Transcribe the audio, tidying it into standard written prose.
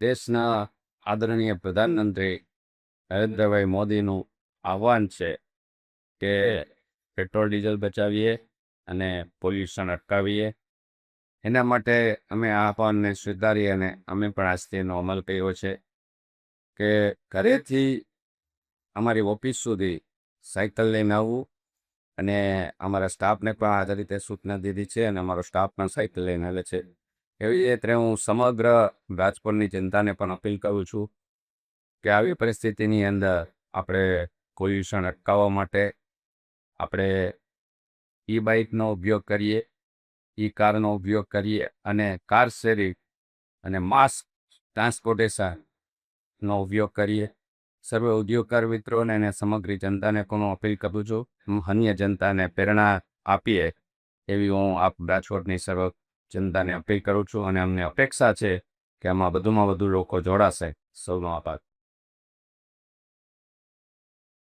દેશના આદરણીય પ્રધાનમંત્રી નરેન્દ્રભાઈ મોદીનું આહવાન છે કે પેટ્રોલ ડીઝલ બચાવીએ અને પોલ્યુશન અટકાવીએ. એના માટે અમે આ આહવાનને સ્વીકારી અને અમે પણ આજથી એનો અમલ કર્યો છે કે ઘરેથી અમારી ઓફિસ સુધી સાયકલ લઈને આવવું. અને અમારા સ્ટાફને પણ આ રીતે સૂચના દીધી છે અને અમારો સ્ટાફ પણ સાયકલ લઈને આવે છે. એવી રીતે હું સમગ્ર રાજકોટની જનતાને પણ અપીલ કરું છું કે આવી પરિસ્થિતિની અંદર આપણે પોલ્યુશન અટકાવવા માટે આપણે ઈ બાઇકનો ઉપયોગ કરીએ, ઈ કારનો ઉપયોગ કરીએ અને કાર શેરિંગ અને માસ ટ્રાન્સપોર્ટેશનનો ઉપયોગ કરીએ. સર્વ ઉદ્યોગકાર મિત્રોને અને સમગ્ર જનતાને પણ હું અપીલ કરું છું. હું અન્ય જનતાને પ્રેરણા આપીએ એવી હું રાજકોટની સર્વ જનતાને અપીલ કરું છું અને અમને અપેક્ષા છે કે આમાં વધુમાં વધુ લોકો જોડાશે. સૌનો આભાર.